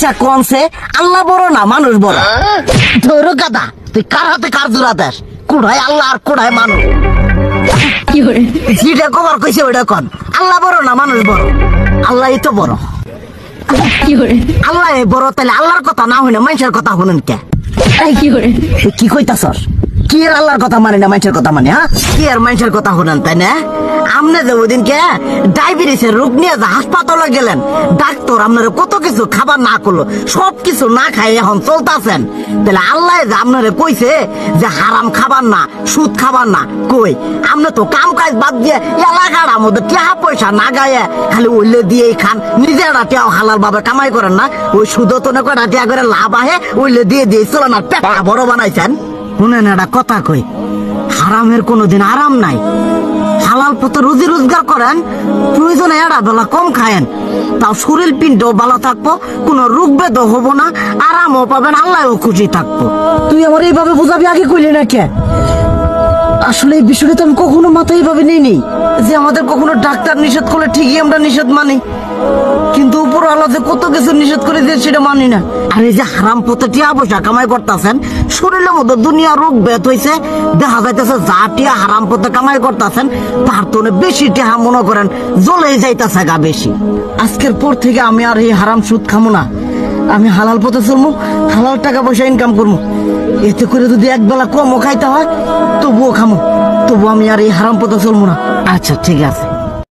আচ্ছা কনসে আল্লাহ বড় না মানুষ বড়? ধরো গাদা, তুই কার হাতে কার জোড়া দেশ? কুড়ায় আল্লাহ আর কুড়ায় মানুষ। যেটা কবার কইছে ওইটা কন। আল্লাহ বড় না মানুষ বড়? আল্লাহ তো বড়। আল্লাহ বড়, তাহলে আল্লাহর কথা না হইনা মানুষের কথা শুনেন কে? কি কইতাছস? কি আর আল্লাহর কথা মানে না মানুষের কথা মানে? হ্যাঁ, কি আর মানুষের কথা শুনেন, তাই না? আমনে যে ওই দিনকে ডায়াবেটিসের রোগ নিয়ে যে হাসপাতালে গেলেন, ডাক্তার আপনারা কত কিছু খাবার না করলো, সব কিছু না খাই এখন চলতেছেন। তাহলে আল্লাহ যে আপনারা কইছে যে হারাম খাবার না, সুদ খাবার না, কই আপনি তো কাম কাজ বাদ দিয়ে এলাকার আমাদের টাকা পয়সা না গায়ে খালি ওইলে দিয়েই খান, নিজেরা টেও হালাল ভাবে কামাই করেন না, ওই সুদতনে কটা টেয়া করে লাভ আহে ওইলে দিয়ে দিয়ে চলেন আর পেটা বড় বানাইছেন। শুনেন একটা কথা কই, হারামের কোনোদিন আরাম নাই। হালাল পথে রুজি রোজগার করেন, প্রয়োজনে এড়া বেলা কম খায়েন, তাও শরীর পিণ্ডও ভালো থাকবো, কোনো রোগ বেদও হবো না, আরামও পাবেন, আল্লাহও খুশি থাকবো। তুই আমার এইভাবে বুঝাবি আগে কইলি না কে? আসলে এই বিষয়টা তো আমি কখনো মাথায় এইভাবে নেই যে আমাদের কখনো ডাক্তার নিষেধ করলে ঠিকই আমরা নিষেধ মানি, কিন্তু উপর আল্লাহ যে কত কিছু নিষেধ করে দিয়ে সেটা মানি না। আর এই যে হারাম পথে টিয়া পয়সা কামাই করতেছেন, শরীরের মধ্যে দুনিয়া রোগ বেত হয়েছে, দেখা যাইতেছে যা টিয়া হারাম পথে কামাই করতেছেন তার তো বেশি টিয়া মনে করেন জ্বলে যাইতেছে গা বেশি। আজকের পর থেকে আমি আর এই হারাম সুদ খামো না, আমি হালাল পথে চলবো, হালাল টাকা পয়সা ইনকাম করবো। এতে করে যদি একবেলা কমও খাইতে হয় তবুও খামো, তবু আমি আর এই হারাম পথে চলবো না। আচ্ছা ঠিক আছে।